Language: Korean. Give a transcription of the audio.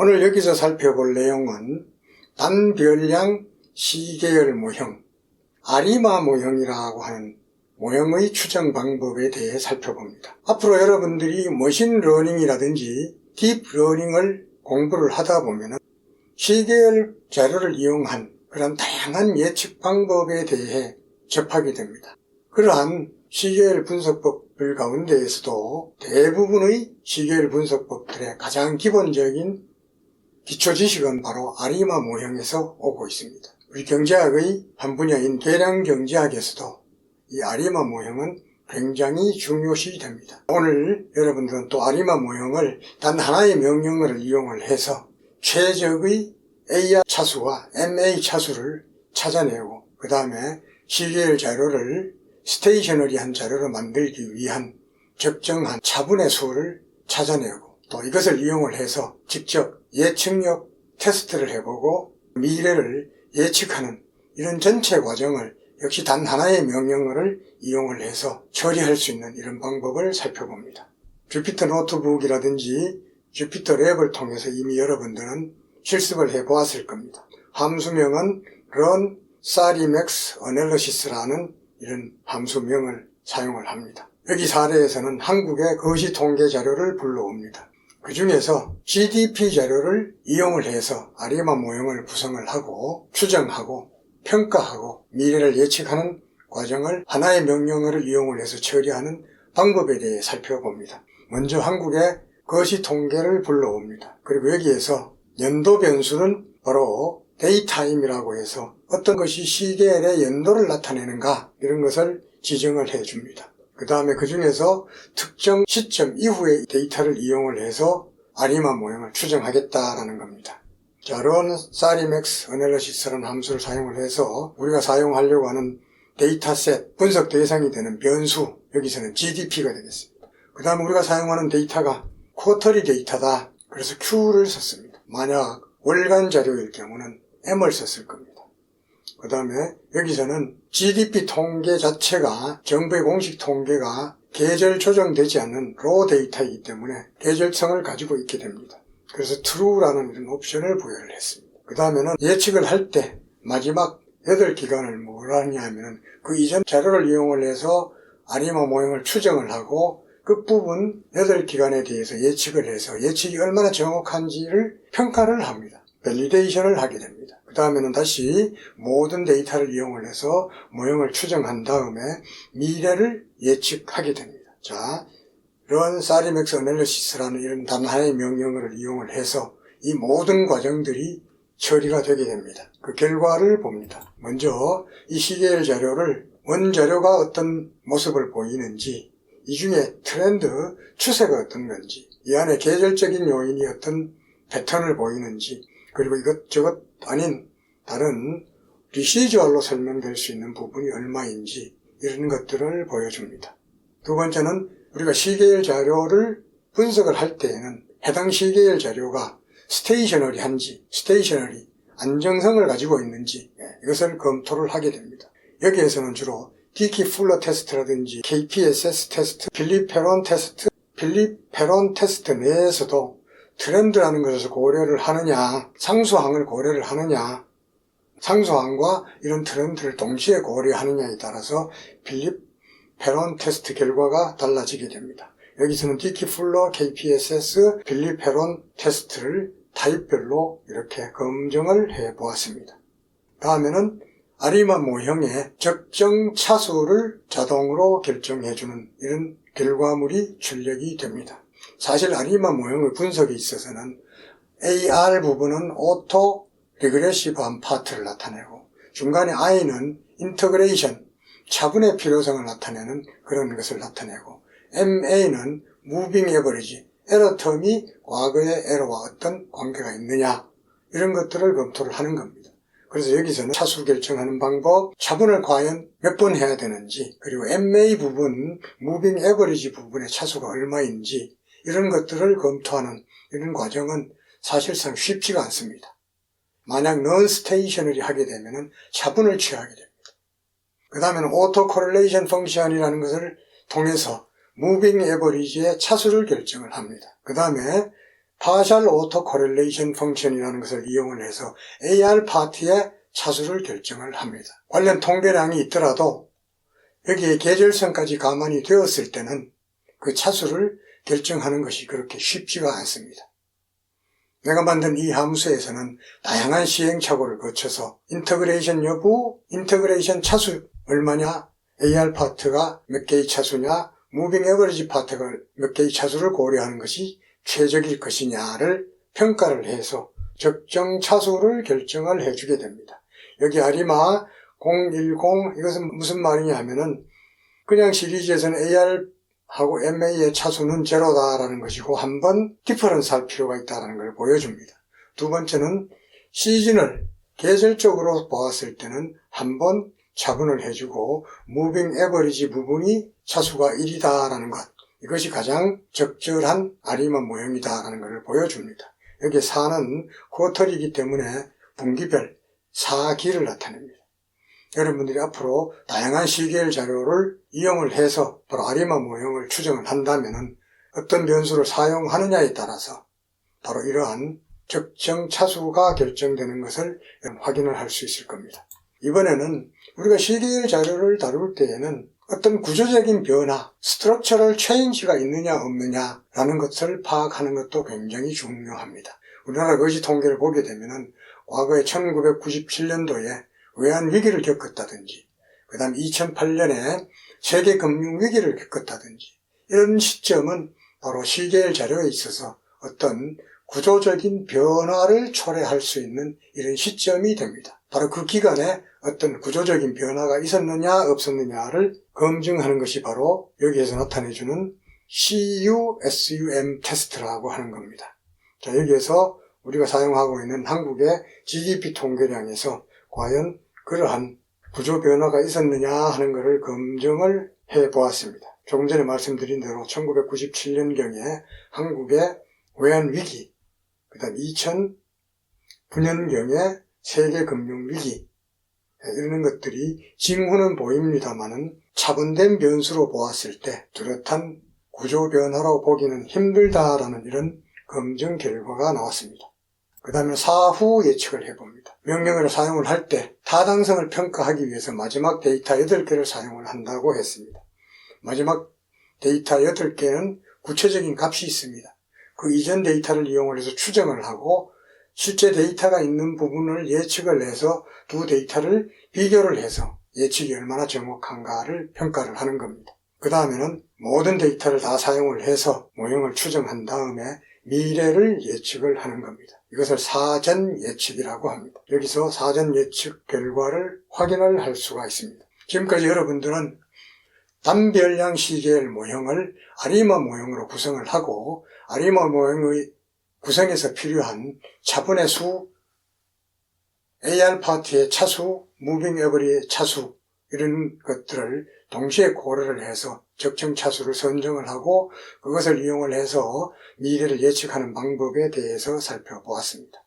오늘 여기서 살펴볼 내용은 단별량 시계열 모형, 아리마 모형이라고 하는 모형의 추정 방법에 대해 살펴봅니다. 앞으로 여러분들이 머신러닝이라든지 딥러닝을 공부를 하다 보면 시계열 자료를 이용한 그런 다양한 예측 방법에 대해 접하게 됩니다. 그러한 시계열 분석법들 가운데에서도 대부분의 시계열 분석법들의 가장 기본적인 기초 지식은 바로 아리마 모형에서 오고 있습니다. 우리 경제학의 한 분야인 계량경제학에서도 이 아리마 모형은 굉장히 중요시 됩니다. 오늘 여러분들은 또 아리마 모형을 단 하나의 명령어를 이용을 해서 최적의 AR 차수와 MA 차수를 찾아내고 그 다음에 시계열 자료를 스테이셔너리한 자료로 만들기 위한 적정한 차분의 수를 찾아내고 또 이것을 이용을 해서 직접 예측력 테스트를 해보고 미래를 예측하는 이런 전체 과정을 역시 단 하나의 명령어를 이용을 해서 처리할 수 있는 이런 방법을 살펴봅니다. 주피터 노트북이라든지 주피터 랩을 통해서 이미 여러분들은 실습을 해보았을 겁니다. 함수명은 run sarimax analysis라는 이런 함수명을 사용을 합니다. 여기 사례에서는 한국의 거시 통계 자료를 불러옵니다. 그 중에서 GDP 자료를 이용을 해서 아리마 모형을 구성을 하고 추정하고 평가하고 미래를 예측하는 과정을 하나의 명령어를 이용을 해서 처리하는 방법에 대해 살펴봅니다. 먼저 한국의 거시 통계를 불러옵니다. 그리고 여기에서 연도 변수는 바로 데이타임이라고 해서 어떤 것이 시계열의 연도를 나타내는가 이런 것을 지정을 해줍니다. 그 다음에 그 중에서 특정 시점 이후의 데이터를 이용을 해서 아리마 모형을 추정하겠다라는 겁니다. 자, run sarimax analysis라는 함수를 사용을 해서 우리가 사용하려고 하는 데이터셋, 분석 대상이 되는 변수, 여기서는 GDP가 되겠습니다. 그 다음에 우리가 사용하는 데이터가 쿼터리 데이터다. 그래서 Q를 썼습니다. 만약 월간 자료일 경우는 M을 썼을 겁니다. 그 다음에 여기서는 GDP 통계 자체가 정부의 공식 통계가 계절 조정되지 않는 로 데이터이기 때문에 계절성을 가지고 있게 됩니다. 그래서 true라는 이런 옵션을 부여를 했습니다. 그 다음에는 예측을 할 때 마지막 8기간을 뭐라 하냐면은 그 이전 자료를 이용을 해서 아리마 모형을 추정을 하고 끝부분 8기간에 대해서 예측을 해서 예측이 얼마나 정확한지를 평가를 합니다. 밸리데이션을 하게 됩니다. 그 다음에는 다시 모든 데이터를 이용을 해서 모형을 추정한 다음에 미래를 예측하게 됩니다. 자, run sarimax analysis라는 이런 단 하나의 명령어를 이용을 해서 이 모든 과정들이 처리가 되게 됩니다. 그 결과를 봅니다. 먼저 이 시계열 자료를 원자료가 어떤 모습을 보이는지, 이 중에 트렌드, 추세가 어떤 건지, 이 안에 계절적인 요인이 어떤 패턴을 보이는지, 그리고 이것저것 아닌 다른 리시주얼로 설명될 수 있는 부분이 얼마인지 이런 것들을 보여줍니다. 두 번째는 우리가 시계열 자료를 분석을 할 때에는 해당 시계열 자료가 스테이셔너리한지, 스테이셔너리, 안정성을 가지고 있는지 이것을 검토를 하게 됩니다. 여기에서는 주로 디키-풀러 테스트라든지 KPSS 테스트, 빌립-페론 테스트, 빌립-페론 테스트 내에서도 트렌드라는 것을 고려를 하느냐, 상수항을 고려를 하느냐, 상수항과 이런 트렌드를 동시에 고려하느냐에 따라서 빌립-페론 테스트 결과가 달라지게 됩니다. 여기서는 디키-풀러, KPSS, 빌립-페론 테스트를 타입별로 이렇게 검증을 해보았습니다. 다음에는 아리마 모형의 적정 차수를 자동으로 결정해주는 이런 결과물이 출력이 됩니다. 사실 아리마 모형의 분석에 있어서는 AR 부분은 오토 리그레시브한 파트를 나타내고 중간에 I는 인터그레이션, 차분의 필요성을 나타내는 그런 것을 나타내고 MA는 무빙 에버리지, 에러 텀이 과거의 에러와 어떤 관계가 있느냐 이런 것들을 검토를 하는 겁니다. 그래서 여기서는 차수 결정하는 방법, 차분을 과연 몇 번 해야 되는지, 그리고 MA 부분, 무빙 에버리지 부분의 차수가 얼마인지 이런 것들을 검토하는 이런 과정은 사실상 쉽지가 않습니다. 만약 non-stationary 하게 되면 차분을 취하게 됩니다. 그 다음에는 auto-correlation function이라는 것을 통해서 무빙 에버리지의 차수를 결정을 합니다. 그 다음에 Partial Auto Correlation 펑션이라는 것을 이용을 해서 AR 파트의 차수를 결정을 합니다. 관련 통계량이 있더라도 여기에 계절성까지 감안이 되었을 때는 그 차수를 결정하는 것이 그렇게 쉽지가 않습니다. 내가 만든 이 함수에서는 다양한 시행착오를 거쳐서 인터그레이션 여부, 인터그레이션 차수 얼마냐, AR 파트가 몇 개의 차수냐, 무빙 에버리지 파트가 몇 개의 차수를 고려하는 것이 최적일 것이냐를 평가를 해서 적정 차수를 결정을 해주게 됩니다. 여기 아리마 010 이것은 무슨 말이냐 하면은 그냥 시리즈에서는 AR하고 MA의 차수는 제로다라는 것이고 한번 디퍼런스 할 필요가 있다는 걸 보여줍니다. 두 번째는 시즌을 계절적으로 보았을 때는 한번 차분을 해주고 무빙 에버리지 부분이 차수가 1이다라는 것, 이것이 가장 적절한 아리마 모형이다라는 것을 보여줍니다. 여기 4는 쿼터리이기 때문에 분기별 4기를 나타냅니다. 여러분들이 앞으로 다양한 시계열 자료를 이용을 해서 바로 아리마 모형을 추정을 한다면 어떤 변수를 사용하느냐에 따라서 바로 이러한 적정 차수가 결정되는 것을 확인을 할 수 있을 겁니다. 이번에는 우리가 시계열 자료를 다룰 때에는 어떤 구조적인 변화, 스트럭처럴 체인지가 있느냐 없느냐라는 것을 파악하는 것도 굉장히 중요합니다. 우리나라 거시 통계를 보게 되면은 과거에 1997년도에 외환위기를 겪었다든지, 그 다음 2008년에 세계금융위기를 겪었다든지, 이런 시점은 바로 시계열 자료에 있어서 어떤 구조적인 변화를 초래할 수 있는 이런 시점이 됩니다. 바로 그 기간에 어떤 구조적인 변화가 있었느냐 없었느냐를 검증하는 것이 바로 여기에서 나타내주는 CUSUM 테스트라고 하는 겁니다. 자, 여기에서 우리가 사용하고 있는 한국의 GDP 통계량에서 과연 그러한 구조 변화가 있었느냐 하는 것을 검증을 해보았습니다. 조금 전에 말씀드린 대로 1997년경에 한국의 외환위기, 그 다음 2009년경에 세계금융위기, 이런 것들이 징후는 보입니다만은 차분된 변수로 보았을 때 뚜렷한 구조 변화로 보기는 힘들다라는 이런 검증 결과가 나왔습니다. 그 다음에 사후 예측을 해봅니다. 명령어를 사용을 할 때 타당성을 평가하기 위해서 마지막 데이터 8개를 사용을 한다고 했습니다. 마지막 데이터 8개는 구체적인 값이 있습니다. 그 이전 데이터를 이용을 해서 추정을 하고 실제 데이터가 있는 부분을 예측을 해서 두 데이터를 비교를 해서 예측이 얼마나 정확한가를 평가를 하는 겁니다. 그 다음에는 모든 데이터를 다 사용을 해서 모형을 추정한 다음에 미래를 예측을 하는 겁니다. 이것을 사전 예측이라고 합니다. 여기서 사전 예측 결과를 확인을 할 수가 있습니다. 지금까지 여러분들은 단별량 시계열 모형을 아리마 모형으로 구성을 하고 아리마 모형의 구성에서 필요한 차분의 수, AR 파트의 차수, 무빙 에버리의 차수 이런 것들을 동시에 고려를 해서 적정 차수를 선정을 하고 그것을 이용을 해서 미래를 예측하는 방법에 대해서 살펴보았습니다.